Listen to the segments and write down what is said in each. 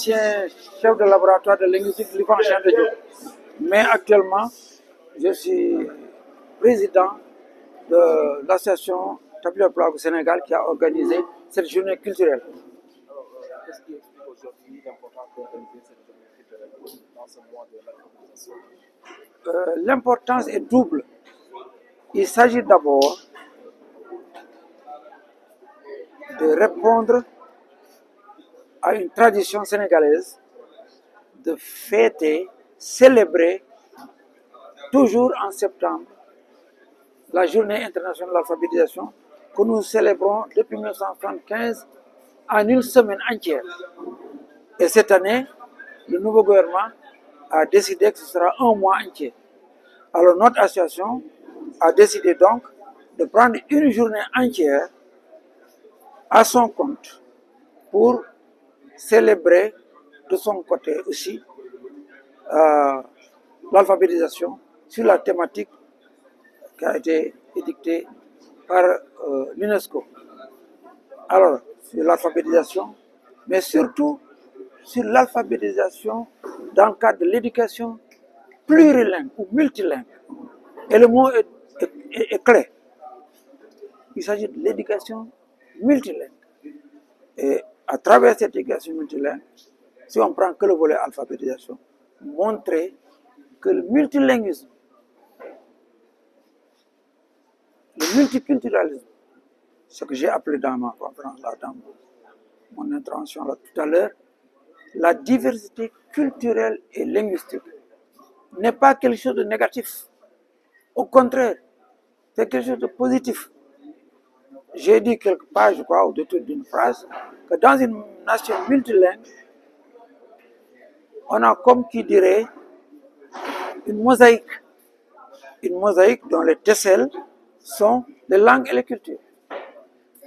ancien chef de laboratoire de linguistique de l'IFAN Cheikh Anta Diop. Mais actuellement, je suis président de l'association Tapis Plage au Sénégal qui a organisé cette journée culturelle. Alors, qu'est-ce qui explique aujourd'hui l'importance d'organiser cette journée culturelle dans ce mois de l'alphabétisation? L'importance est double. Il s'agit d'abord de répondre à une tradition sénégalaise de fêter, célébrer toujours en septembre la journée internationale de l'alphabétisation que nous célébrons depuis 1975 en une semaine entière. Et cette année, le nouveau gouvernement a décidé que ce sera un mois entier. Alors notre association a décidé donc de prendre une journée entière à son compte pour célébrer de son côté aussi l'alphabétisation sur la thématique qui a été édictée par l'UNESCO. Alors, sur l'alphabétisation, mais surtout sur l'alphabétisation dans le cadre de l'éducation plurilingue ou multilingue. Et le mot est clé. Il s'agit de l'éducation multilingue. Et à travers cette éducation multilingue, si on prend que le volet alphabétisation, montrer que le multilinguisme, le multiculturalisme, ce que j'ai appelé dans ma conférence, là, dans mon intervention là, tout à l'heure, la diversité culturelle et linguistique n'est pas quelque chose de négatif. Au contraire, c'est quelque chose de positif. J'ai dit quelque part, je crois, au-dessus d'une phrase, que dans une nation multilingue, on a comme qui dirait une mosaïque dont les tesselles sont les langues et les cultures.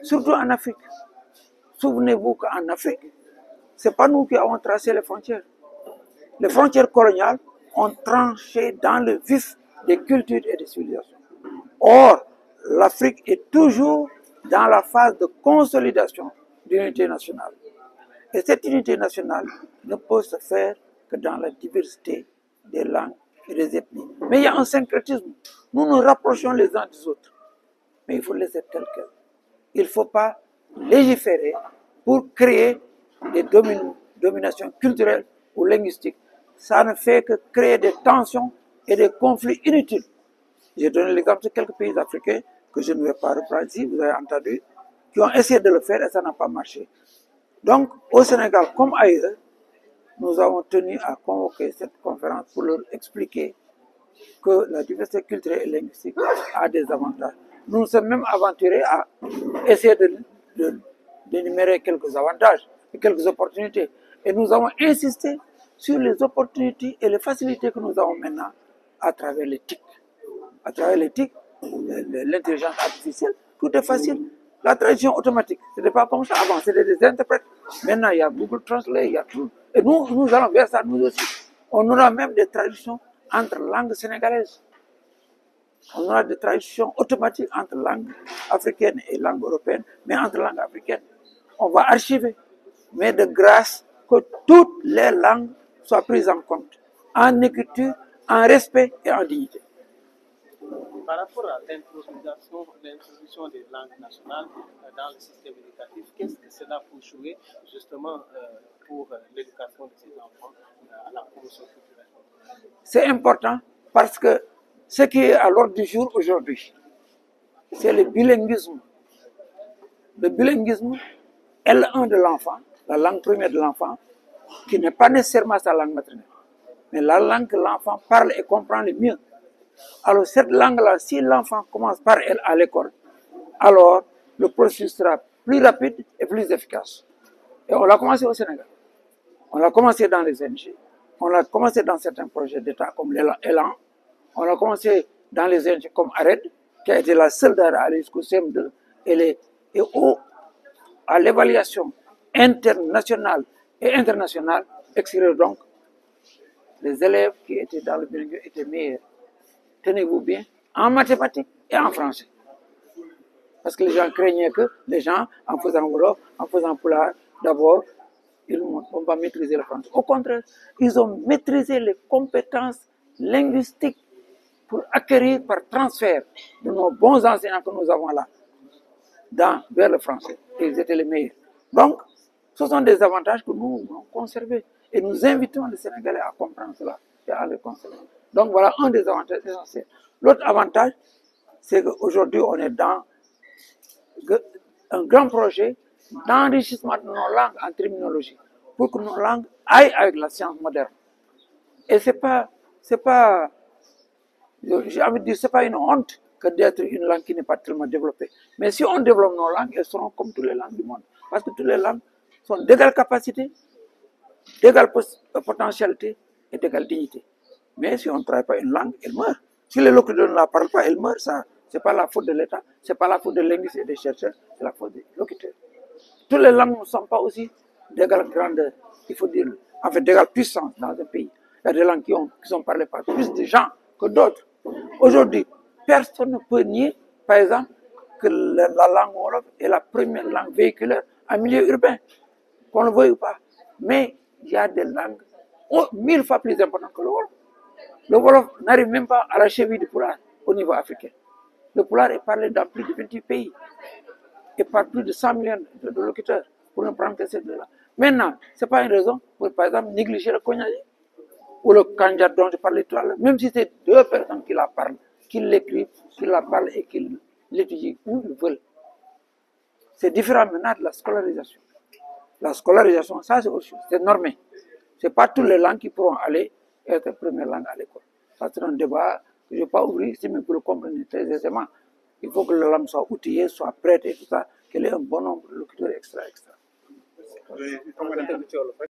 Surtout en Afrique. Souvenez-vous qu'en Afrique, ce n'est pas nous qui avons tracé les frontières. Les frontières coloniales ont tranché dans le vif des cultures et des civilisations. Or, l'Afrique est toujours dans la phase de consolidation d'unité nationale. Et cette unité nationale ne peut se faire que dans la diversité des langues et des ethnies. Mais il y a un syncrétisme. Nous nous rapprochons les uns des autres. Mais il faut laisser tel quel. Il ne faut pas légiférer pour créer des dominations culturelles ou linguistiques. Ça ne fait que créer des tensions et des conflits inutiles. J'ai donné l'exemple de quelques pays africains que je ne vais pas reprendre ici, vous avez entendu, qui ont essayé de le faire et ça n'a pas marché. Donc, au Sénégal comme ailleurs, nous avons tenu à convoquer cette conférence pour leur expliquer que la diversité culturelle et linguistique a des avantages. Nous nous sommes même aventurés à essayer d'énumérer quelques avantages et quelques opportunités. Et nous avons insisté sur les opportunités et les facilités que nous avons maintenant à travers les TIC. À travers les TIC, l'intelligence artificielle, tout est facile. La traduction automatique, ce n'était pas comme ça avant, c'était des interprètes. Maintenant, il y a Google Translate, il y a tout. Et nous allons vers ça, nous aussi. On aura même des traductions entre langues sénégalaises. On aura des traductions automatiques entre langues africaines et langues européennes, mais entre langues africaines. On va archiver, mais de grâce que toutes les langues soient prises en compte, en écriture, en respect et en dignité. Par rapport à l'introduction des langues nationales dans le système éducatif, qu'est-ce que cela peut jouer justement pour l'éducation de ces enfants à la promotion culturelle? C'est important parce que ce qui est à l'ordre du jour aujourd'hui, c'est le bilinguisme. Le bilinguisme, L1 de l'enfant, la langue première de l'enfant, qui n'est pas nécessairement sa langue maternelle, mais la langue que l'enfant parle et comprend le mieux. Alors cette langue-là, si l'enfant commence par elle à l'école, alors le processus sera plus rapide et plus efficace. Et on l'a commencé au Sénégal. On l'a commencé dans les ONG. On l'a commencé dans certains projets d'État comme l'Élan. On l'a commencé dans les ONG comme ARED, qui a été la seule d'ailleurs à aller jusqu'au CM2. À l'évaluation internationale et internationale, extérieure donc, les élèves qui étaient dans le bilingue étaient meilleurs. Tenez-vous bien, en mathématiques et en français. Parce que les gens craignaient que les gens, en faisant Wolof, en faisant Pulaar, d'abord, on va maîtriser le français. Au contraire, ils ont maîtrisé les compétences linguistiques pour acquérir par transfert de nos bons enseignants que nous avons là, vers le français. Et ils étaient les meilleurs. Donc, ce sont des avantages que nous avons conservés. Et nous invitons les Sénégalais à comprendre cela et à le conserver. Donc, voilà un des avantages essentiels. L'autre avantage, c'est qu'aujourd'hui, on est dans un grand projet d'enrichissement de nos langues en terminologie pour que nos langues aillent avec la science moderne. Et c'est pas, j'ai envie de dire, c'est pas une honte que d'être une langue qui n'est pas tellement développée. Mais si on développe nos langues, elles seront comme toutes les langues du monde. Parce que toutes les langues sont d'égale capacité, d'égale potentialité et d'égale dignité. Mais si on ne travaille pas une langue, elle meurt. Si les locuteurs ne la parlent pas, elle meurt. Ça, c'est pas la faute de l'État, c'est pas la faute des linguistes et des chercheurs, c'est la faute des locuteurs. Toutes les langues ne sont pas aussi d'égale grandeur, il faut dire, en fait, d'égale puissance dans un pays. Il y a des langues qui sont parlées par plus de gens que d'autres. Aujourd'hui, personne ne peut nier, par exemple, que la langue wolof est la première langue véhiculaire en milieu urbain, qu'on le veuille ou pas. Mais il y a des langues 1000 fois plus importantes que le wolof. Le wolof n'arrive même pas à la cheville du pulaar au niveau africain. Le pulaar est parlé dans plus de 28 pays et par plus de 100 millions de locuteurs, pour ne prendre que ces deux-là. Maintenant, ce n'est pas une raison pour, par exemple, négliger le Kognali ou le Kanjar dont je parlais tout à l'heure, même si c'est deux personnes qui la parlent, qui l'écrivent, qui la parlent et qui l'étudient où ils veulent. C'est différent maintenant de la scolarisation. La scolarisation, ça c'est autre chose, c'est normé. Ce n'est pas toutes les langues qui pourront aller être première langue à l'école. Ça c'est un débat que je ne vais pas ouvrir ici, mais pour le comprendre très aisément. Il faut que la langue soit outillée, soit prête et tout ça, qu'elle ait un bon nombre de locuteurs extra.